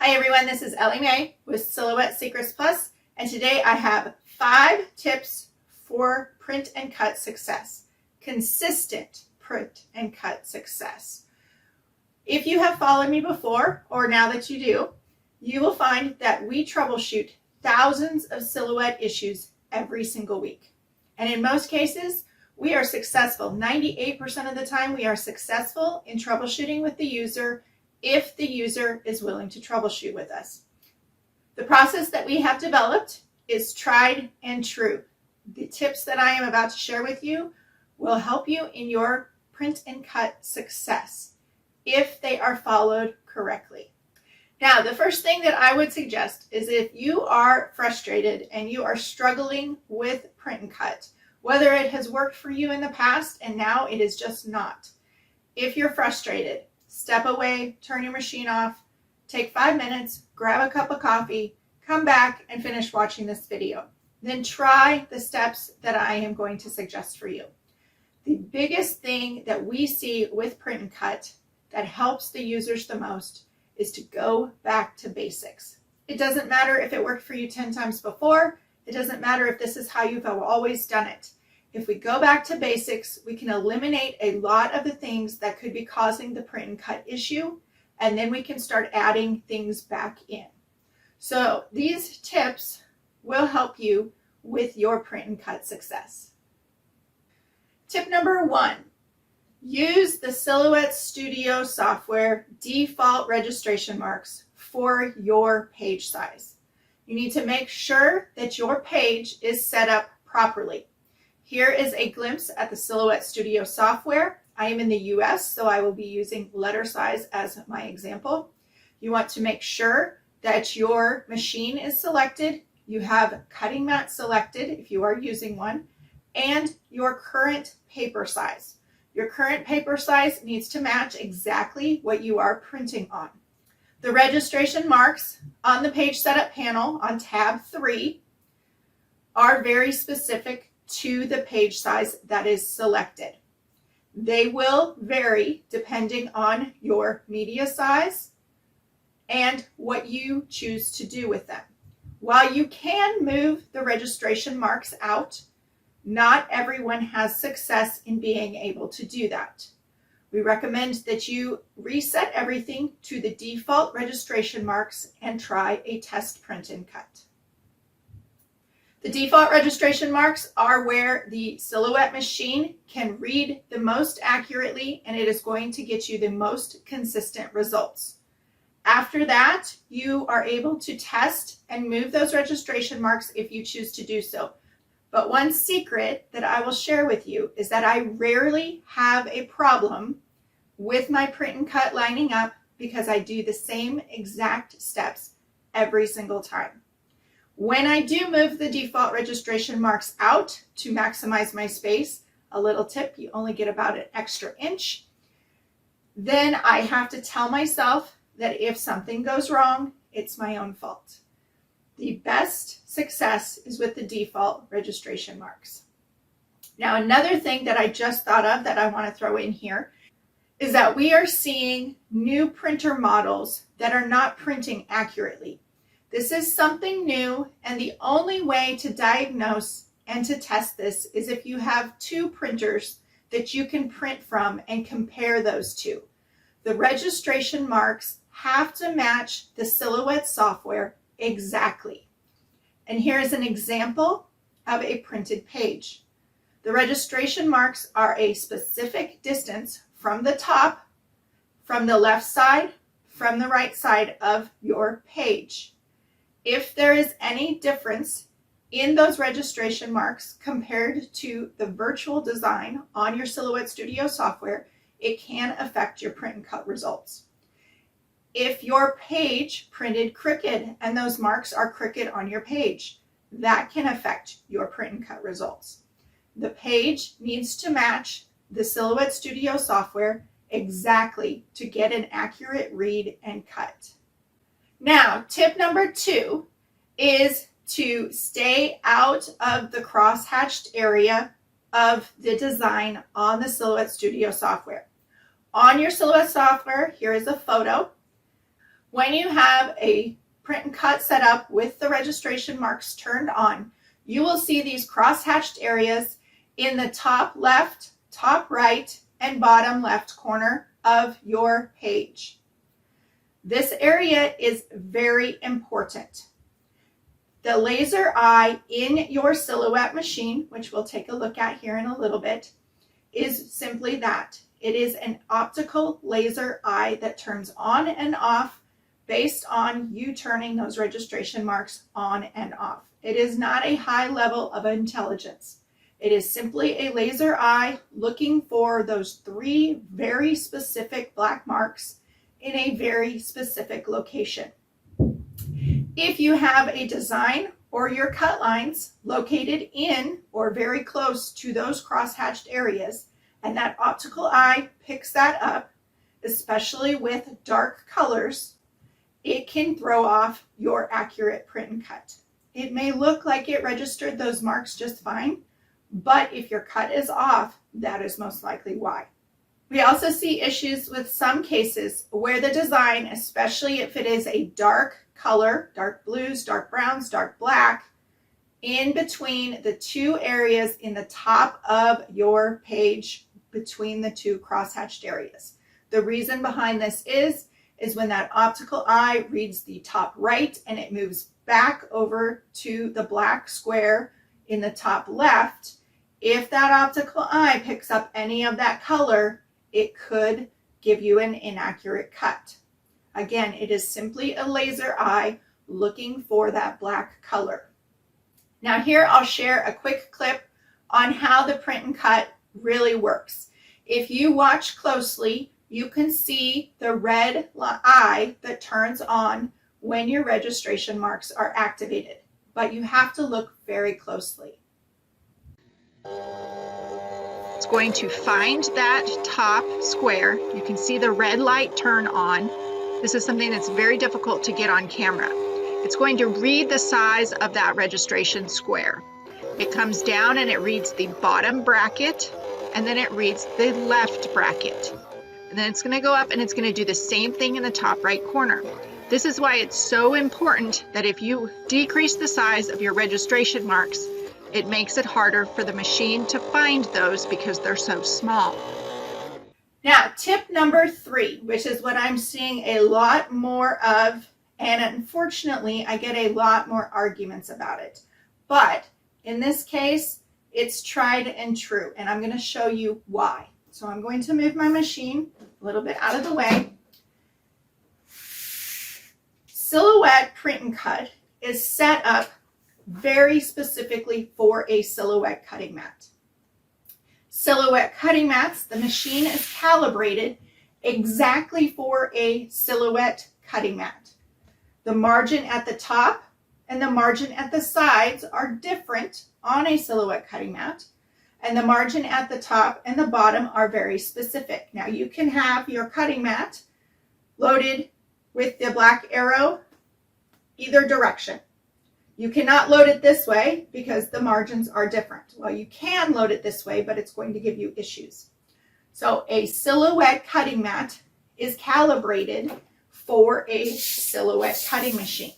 Hi everyone, this is Ellie Mae with Silhouette Secrets Plus, and today I have 5 tips for print and cut success. Consistent print and cut success. If you have followed me before, or now that you do, you will find that we troubleshoot thousands of silhouette issues every single week. And in most cases, we are successful. 98% of the time, we are successful in troubleshooting with the user if the user is willing to troubleshoot with us. The process that we have developed is tried and true. The tips that I am about to share with you will help you in your print and cut success if they are followed correctly. Now, the first thing that I would suggest is if you are frustrated and you are struggling with print and cut, whether it has worked for you in the past and now it is just not. If you're frustrated, step away, turn your machine off, take 5 minutes, grab a cup of coffee, come back and finish watching this video. Then try the steps that I am going to suggest for you. The biggest thing that we see with print and cut that helps the users the most is to go back to basics. It doesn't matter if it worked for you 10 times before. It doesn't matter if this is how you've always done it. If we go back to basics, we can eliminate a lot of the things that could be causing the print and cut issue, and then we can start adding things back in. So these tips will help you with your print and cut success. Tip number 1, use the Silhouette Studio software default registration marks for your page size. You need to make sure that your page is set up properly. Here is a glimpse at the Silhouette Studio software. I am in the US, so I will be using letter size as my example. You want to make sure that your machine is selected, you have cutting mat selected if you are using one, and your current paper size. Your current paper size needs to match exactly what you are printing on. The registration marks on the page setup panel on tab 3 are very specific to the page size that is selected. They will vary depending on your media size and what you choose to do with them. While you can move the registration marks out, not everyone has success in being able to do that. We recommend that you reset everything to the default registration marks and try a test print and cut. The default registration marks are where the Silhouette machine can read the most accurately, and it is going to get you the most consistent results. After that, you are able to test and move those registration marks if you choose to do so. But one secret that I will share with you is that I rarely have a problem with my print and cut lining up because I do the same exact steps every single time. When I do move the default registration marks out to maximize my space, a little tip, you only get about an extra inch, then I have to tell myself that if something goes wrong, it's my own fault. The best success is with the default registration marks. Now, another thing that I just thought of that I want to throw in here is that we are seeing new printer models that are not printing accurately. This is something new, and the only way to diagnose and to test this is if you have 2 printers that you can print from and compare those two. The registration marks have to match the Silhouette software exactly. And here is an example of a printed page. The registration marks are a specific distance from the top, from the left side, from the right side of your page. If there is any difference in those registration marks compared to the virtual design on your Silhouette Studio software, it can affect your print and cut results. If your page printed crooked and those marks are crooked on your page, that can affect your print and cut results. The page needs to match the Silhouette Studio software exactly to get an accurate read and cut. Now, tip number 2 is to stay out of the cross-hatched area of the design on the Silhouette Studio software. On your Silhouette software, here is a photo. When you have a print and cut set up with the registration marks turned on, you will see these cross-hatched areas in the top left, top right, and bottom left corner of your page. This area is very important. The laser eye in your Silhouette machine, which we'll take a look at here in a little bit, is simply that. It is an optical laser eye that turns on and off based on you turning those registration marks on and off. It is not a high level of intelligence. It is simply a laser eye looking for those 3 very specific black marks in a very specific location. If you have a design or your cut lines located in or very close to those cross-hatched areas, and that optical eye picks that up, especially with dark colors, it can throw off your accurate print and cut. It may look like it registered those marks just fine, but if your cut is off, that is most likely why. We also see issues with some cases where the design, especially if it is a dark color, dark blues, dark browns, dark black, in between the 2 areas in the top of your page, between the 2 crosshatched areas. The reason behind this is when that optical eye reads the top right and it moves back over to the black square in the top left, if that optical eye picks up any of that color, it could give you an inaccurate cut. Again, it is simply a laser eye looking for that black color. Now here I'll share a quick clip on how the print and cut really works. If you watch closely, you can see the red eye that turns on when your registration marks are activated, but you have to look very closely. It's going to find that top square. You can see the red light turn on. This is something that's very difficult to get on camera. It's going to read the size of that registration square. It comes down and it reads the bottom bracket, and then it reads the left bracket. And then it's going to go up and it's going to do the same thing in the top right corner. This is why it's so important that if you decrease the size of your registration marks, it makes it harder for the machine to find those because they're so small. Now, tip number 3, which is what I'm seeing a lot more of, and unfortunately, I get a lot more arguments about it. But in this case, it's tried and true, and I'm going to show you why. So I'm going to move my machine a little bit out of the way. Silhouette Print and Cut is set up very specifically for a Silhouette cutting mat. Silhouette cutting mats, the machine is calibrated exactly for a Silhouette cutting mat. The margin at the top and the margin at the sides are different on a Silhouette cutting mat, and the margin at the top and the bottom are very specific. Now you can have your cutting mat loaded with the black arrow either direction. You cannot load it this way because the margins are different. Well, you can load it this way, but it's going to give you issues. So a Silhouette cutting mat is calibrated for a Silhouette cutting machine.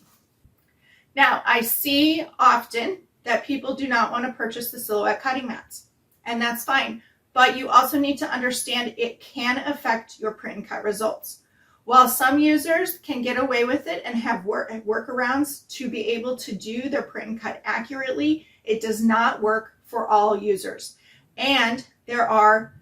Now, I see often that people do not want to purchase the Silhouette cutting mats, and that's fine. But you also need to understand it can affect your print and cut results. While some users can get away with it and have workarounds to be able to do their print and cut accurately, it does not work for all users. And there are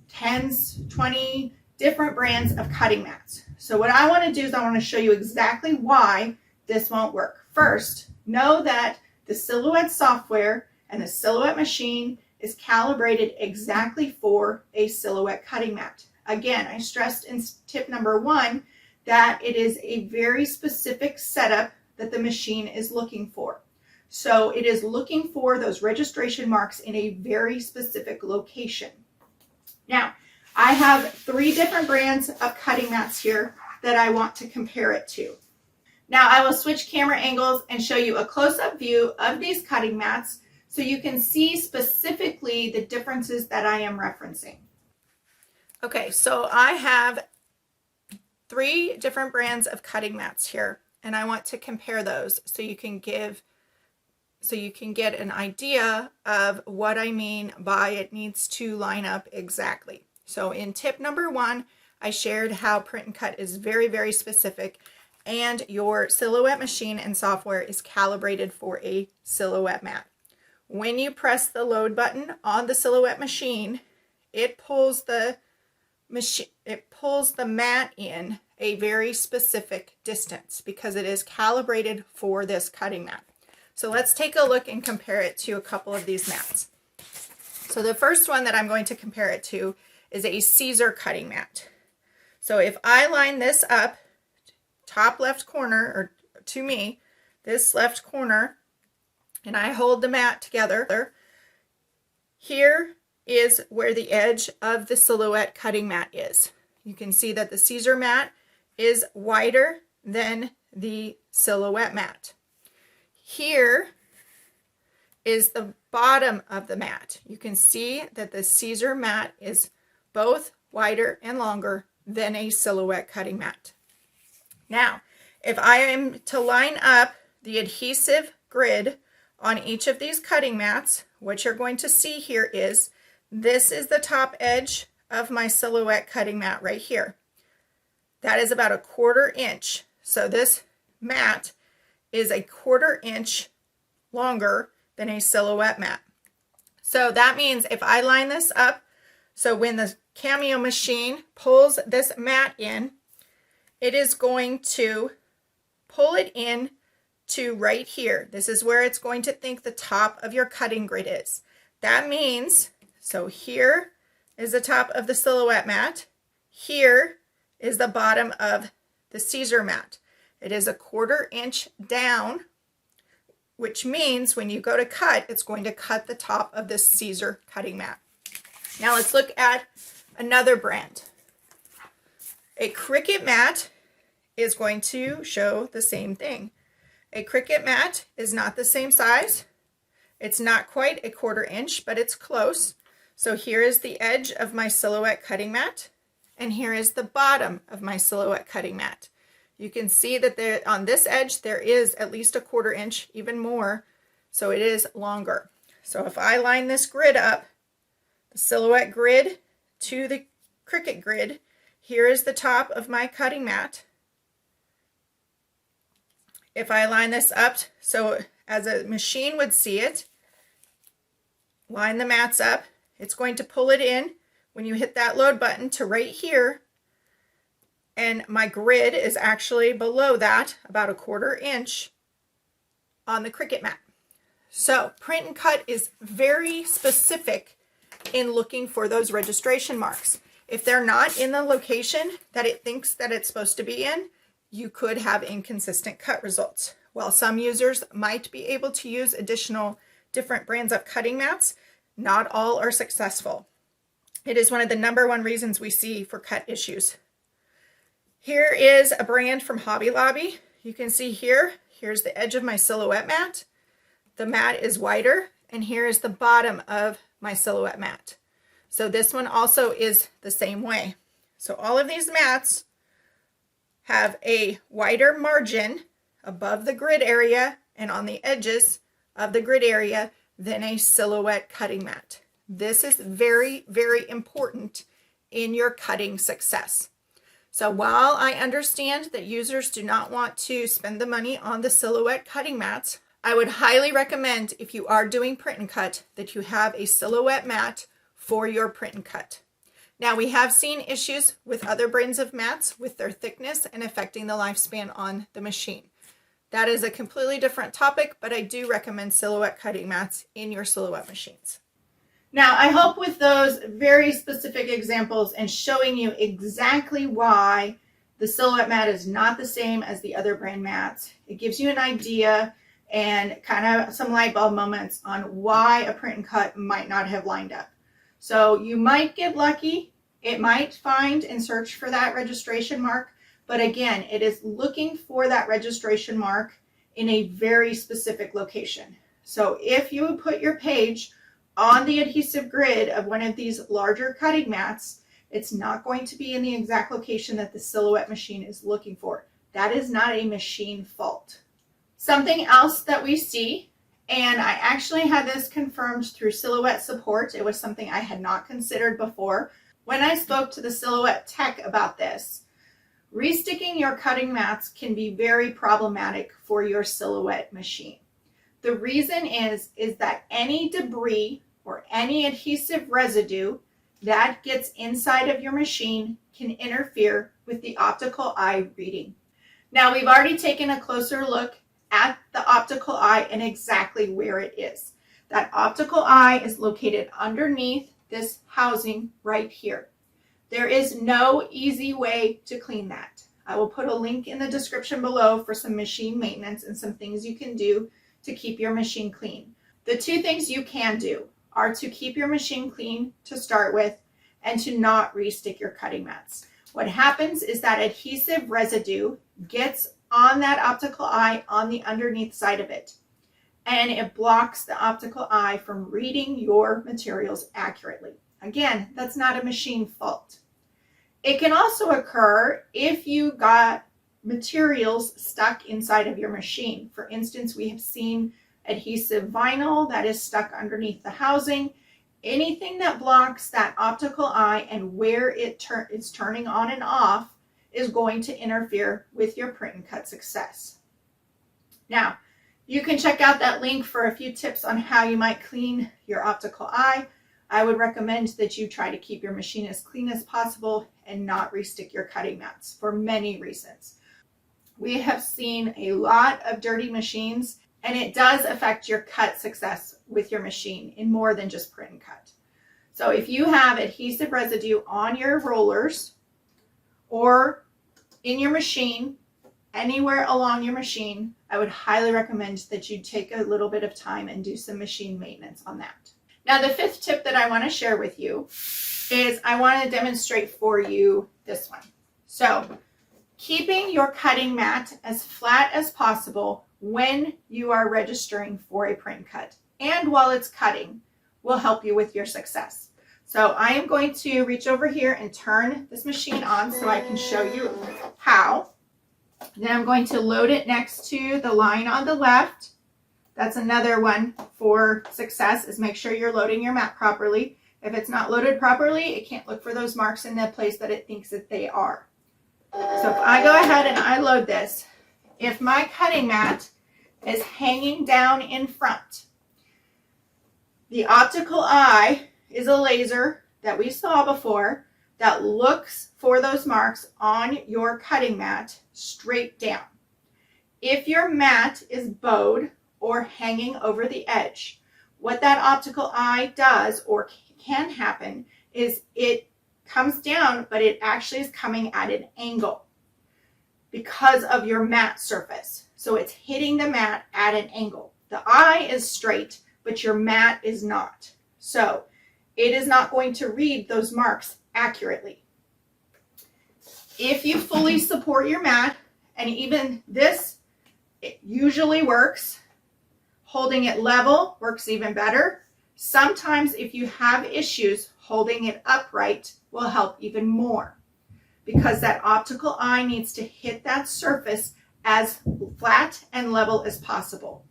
20 different brands of cutting mats. So what I want to do is I want to show you exactly why this won't work. First, know that the Silhouette software and the Silhouette machine is calibrated exactly for a Silhouette cutting mat. Again, I stressed in tip number 1 that it is a very specific setup that the machine is looking for. So it is looking for those registration marks in a very specific location. Now, I have 3 different brands of cutting mats here that I want to compare it to. Now, I will switch camera angles and show you a close-up view of these cutting mats so you can see specifically the differences that I am referencing. Okay, so I have 3 different brands of cutting mats here, and I want to compare those so you can get an idea of what I mean by it needs to line up exactly. So in tip number 1, I shared how print and cut is very, very specific, and your Silhouette machine and software is calibrated for a Silhouette mat. When you press the load button on the Silhouette machine, it pulls the mat in a very specific distance because it is calibrated for this cutting mat. So let's take a look and compare it to a couple of these mats. So the first one that I'm going to compare it to is a Caesar cutting mat. So if I line this up, top left corner, or to me, this left corner, and I hold the mat together, here is where the edge of the Silhouette cutting mat is. You can see that the Caesar mat is wider than the Silhouette mat. Here is the bottom of the mat. You can see that the Caesar mat is both wider and longer than a Silhouette cutting mat. Now, if I am to line up the adhesive grid on each of these cutting mats, what you're going to see here is this is the top edge of my Silhouette cutting mat right here. That is about a 1/4 inch. So this mat is a 1/4 inch longer than a Silhouette mat. So that means if I line this up, so when the Cameo machine pulls this mat in, it is going to pull it in to right here. This is where it's going to think the top of your cutting grid is. That means, so here is the top of the Silhouette mat. Here is the bottom of the Caesar mat. It is a 1/4 inch down, which means when you go to cut, it's going to cut the top of this Caesar cutting mat. Now let's look at another brand. A Cricut mat is going to show the same thing. A Cricut mat is not the same size. It's not quite a 1/4 inch, but it's close. So here is the edge of my Silhouette cutting mat, and here is the bottom of my Silhouette cutting mat. You can see that there, on this edge there is at least a 1/4 inch, even more, so it is longer. So if I line this grid up, the Silhouette grid to the Cricut grid, here is the top of my cutting mat. If I line this up, so as a machine would see it, line the mats up, it's going to pull it in when you hit that load button to right here, and my grid is actually below that, about a 1/4 inch on the Cricut mat. So print and cut is very specific in looking for those registration marks. If they're not in the location that it thinks that it's supposed to be in, you could have inconsistent cut results. While some users might be able to use additional different brands of cutting mats, not all are successful. It is one of the #1 reasons we see for cut issues. Here is a brand from Hobby Lobby. You can see here's the edge of my Silhouette mat. The mat is wider, and here is the bottom of my Silhouette mat. So this one also is the same way. So all of these mats have a wider margin above the grid area and on the edges of the grid area than a Silhouette cutting mat. This is very, very important in your cutting success. So while I understand that users do not want to spend the money on the Silhouette cutting mats, I would highly recommend, if you are doing print and cut, that you have a Silhouette mat for your print and cut. Now, we have seen issues with other brands of mats with their thickness and affecting the lifespan on the machine. That is a completely different topic, but I do recommend Silhouette cutting mats in your Silhouette machines. Now, I hope with those very specific examples and showing you exactly why the Silhouette mat is not the same as the other brand mats, it gives you an idea and kind of some light bulb moments on why a print and cut might not have lined up. So you might get lucky. It might find and search for that registration mark. But again, it is looking for that registration mark in a very specific location. So if you would put your page on the adhesive grid of one of these larger cutting mats, It's not going to be in the exact location that the Silhouette machine is looking for. That is not a machine fault. Something else that we see, and I actually had this confirmed through Silhouette support. It was something I had not considered before. When I spoke to the Silhouette tech about this, resticking your cutting mats can be very problematic for your Silhouette machine. The reason is that any debris or any adhesive residue that gets inside of your machine can interfere with the optical eye reading. Now, we've already taken a closer look at the optical eye and exactly where it is. That optical eye is located underneath this housing right here. There is no easy way to clean that. I will put a link in the description below for some machine maintenance and some things you can do to keep your machine clean. The two things you can do are to keep your machine clean to start with and to not restick your cutting mats. What happens is that adhesive residue gets on that optical eye on the underneath side of it, and it blocks the optical eye from reading your materials accurately. Again, that's not a machine fault. It can also occur if you got materials stuck inside of your machine. For instance, we have seen adhesive vinyl that is stuck underneath the housing. Anything that blocks that optical eye and where it's turning on and off is going to interfere with your print and cut success. Now, you can check out that link for a few tips on how you might clean your optical eye. I would recommend that you try to keep your machine as clean as possible and not restick your cutting mats for many reasons. We have seen a lot of dirty machines, and it does affect your cut success with your machine in more than just print and cut. So if you have adhesive residue on your rollers or in your machine, anywhere along your machine, I would highly recommend that you take a little bit of time and do some machine maintenance on that. Now, the fifth tip that I want to share with you is I want to demonstrate for you this one. So, keeping your cutting mat as flat as possible when you are registering for a print cut and while it's cutting will help you with your success. So I am going to reach over here and turn this machine on so I can show you how. Then I'm going to load it next to the line on the left. That's another one for success, is make sure you're loading your mat properly. If it's not loaded properly, it can't look for those marks in the place that it thinks that they are. So if I go ahead and I load this, if my cutting mat is hanging down in front, the optical eye is a laser that we saw before that looks for those marks on your cutting mat straight down. If your mat is bowed or hanging over the edge, what that optical eye does or can happen is it comes down, but it actually is coming at an angle because of your mat surface. So it's hitting the mat at an angle. The eye is straight, but your mat is not. So it is not going to read those marks accurately. If you fully support your mat, and even this, it usually works. Holding it level works even better. Sometimes if you have issues, holding it upright will help even more because that optical eye needs to hit that surface as flat and level as possible.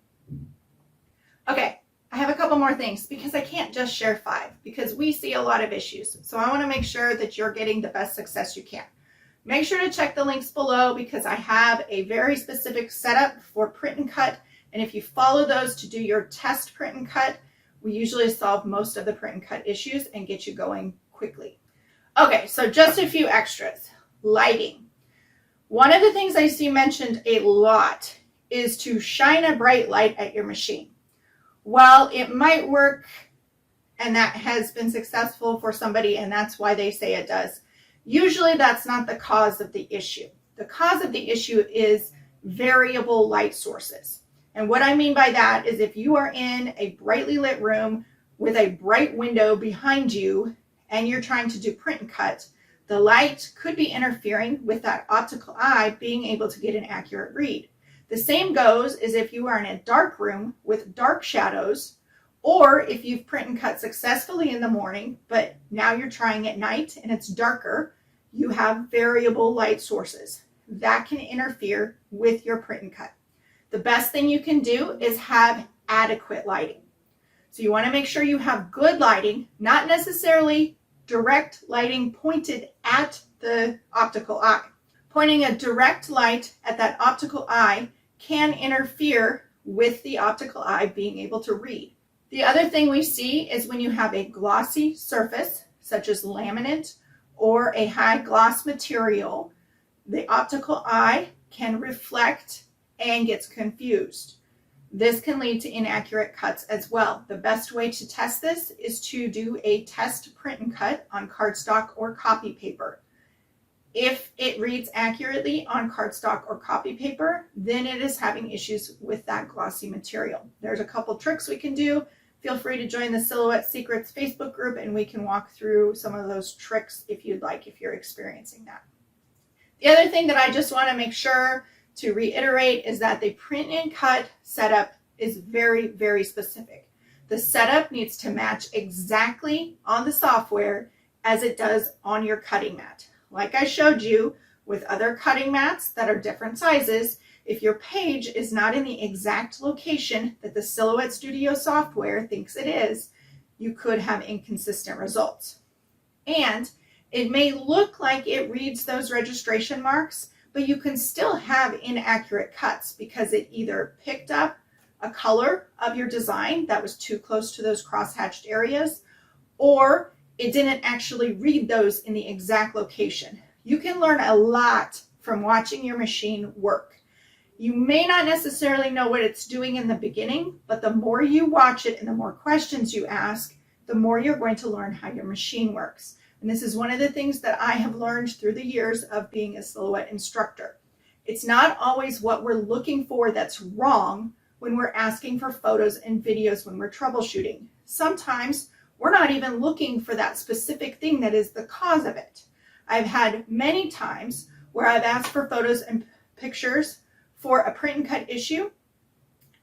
Okay, I have a couple more things because I can't just share 5 because we see a lot of issues. So I want to make sure that you're getting the best success you can. Make sure to check the links below because I have a very specific setup for print and cut. And if you follow those to do your test print and cut, we usually solve most of the print and cut issues and get you going quickly. Okay, so just a few extras. Lighting. One of the things I see mentioned a lot is to shine a bright light at your machine. Well, it might work, and that has been successful for somebody, and that's why they say it does. Usually that's not the cause of the issue. The cause of the issue is variable light sources. And what I mean by that is if you are in a brightly lit room with a bright window behind you and you're trying to do print and cut, the light could be interfering with that optical eye being able to get an accurate read. The same goes as if you are in a dark room with dark shadows Or if you've print and cut successfully in the morning, but now you're trying at night and it's darker, you have variable light sources. That can interfere with your print and cut. The best thing you can do is have adequate lighting. So you want to make sure you have good lighting, not necessarily direct lighting pointed at the optical eye. Pointing a direct light at that optical eye can interfere with the optical eye being able to read. The other thing we see is when you have a glossy surface, such as laminate or a high gloss material, the optical eye can reflect and gets confused. This can lead to inaccurate cuts as well. The best way to test this is to do a test print and cut on cardstock or copy paper. If it reads accurately on cardstock or copy paper, then it is having issues with that glossy material. There's a couple tricks we can do. Feel free to join the Silhouette Secrets Facebook group and we can walk through some of those tricks if you'd like, if you're experiencing that. The other thing that I just want to make sure to reiterate is that the print and cut setup is very, very specific. The setup needs to match exactly on the software as it does on your cutting mat. Like I showed you with other cutting mats that are different sizes, if your page is not in the exact location that the Silhouette Studio software thinks it is, you could have inconsistent results. And it may look like it reads those registration marks, but you can still have inaccurate cuts because it either picked up a color of your design that was too close to those cross-hatched areas, or it didn't actually read those in the exact location. You can learn a lot from watching your machine work. You may not necessarily know what it's doing in the beginning, but the more you watch it and the more questions you ask, the more you're going to learn how your machine works. And this is one of the things that I have learned through the years of being a Silhouette instructor. It's not always what we're looking for that's wrong when we're asking for photos and videos when we're troubleshooting. Sometimes we're not even looking for that specific thing that is the cause of it. I've had many times where I've asked for photos and pictures for a print and cut issue,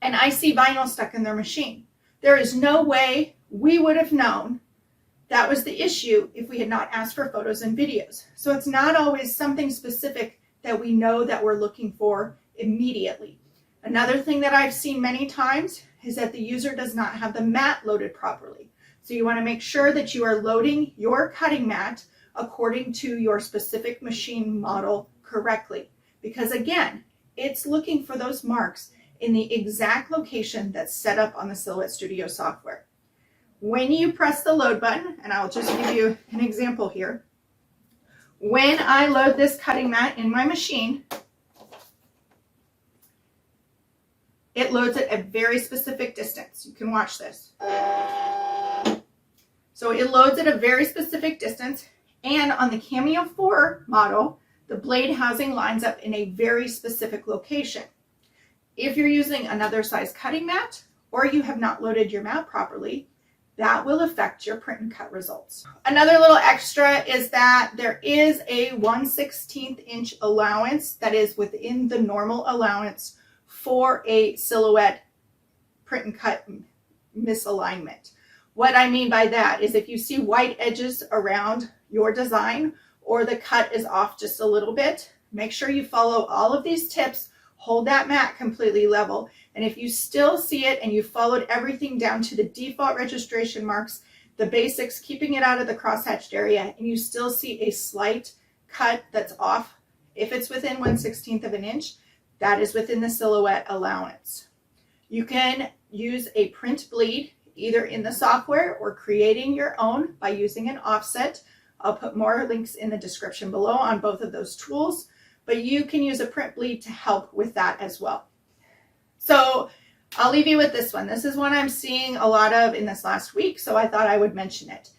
and I see vinyl stuck in their machine. There is no way we would have known that was the issue if we had not asked for photos and videos. So it's not always something specific that we know that we're looking for immediately. Another thing that I've seen many times is that the user does not have the mat loaded properly. So you want to make sure that you are loading your cutting mat according to your specific machine model correctly. Because again, it's looking for those marks in the exact location that's set up on the Silhouette Studio software. When you press the load button, and I'll just give you an example here. When I load this cutting mat in my machine, it loads at a very specific distance. You can watch this. So it loads at a very specific distance, and on the Cameo 4 model, the blade housing lines up in a very specific location. If you're using another size cutting mat, or you have not loaded your mat properly, that will affect your print and cut results. Another little extra is that there is a 1/16 inch allowance that is within the normal allowance for a Silhouette print and cut misalignment. What I mean by that is if you see white edges around your design or the cut is off just a little bit, make sure you follow all of these tips, hold that mat completely level, and if you still see it and you followed everything down to the default registration marks, the basics, keeping it out of the crosshatched area, and you still see a slight cut that's off, if it's within 1/16 of an inch, that is within the Silhouette allowance. You can use a print bleed either in the software or creating your own by using an offset. I'll put more links in the description below on both of those tools, but you can use a print bleed to help with that as well. So I'll leave you with this one. This is one I'm seeing a lot of in this last week, so I thought I would mention it.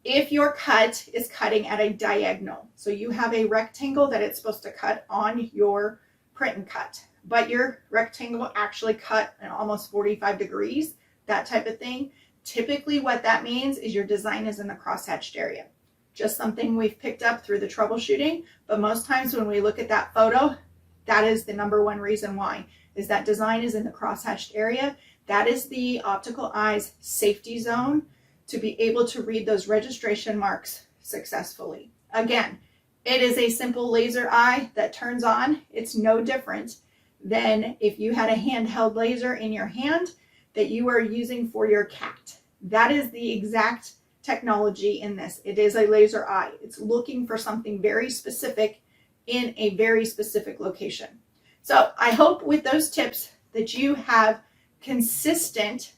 If your cut is cutting at a diagonal, so you have a rectangle that it's supposed to cut on your print and cut, but your rectangle actually cut in almost 45 degrees, that type of thing, typically what that means is your design is in the crosshatched area. Just something we've picked up through the troubleshooting, but most times when we look at that photo, That is the number one reason why, is that design is in the crosshatched area. That is the optical eye's safety zone to be able to read those registration marks successfully. Again, it is a simple laser eye that turns on. It's no different than if you had a handheld laser in your hand that you are using for your cat. That is the exact technology in this. It is a laser eye. It's looking for something very specific in a very specific location. So I hope with those tips that you have consistent,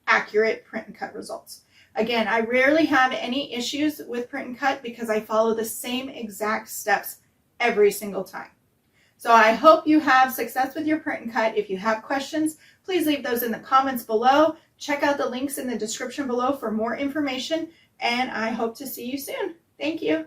accurate print and cut results. Again, I rarely have any issues with print and cut because I follow the same exact steps every single time. So I hope you have success with your print and cut. If you have questions, please leave those in the comments below. Check out the links in the description below for more information, and I hope to see you soon. Thank you.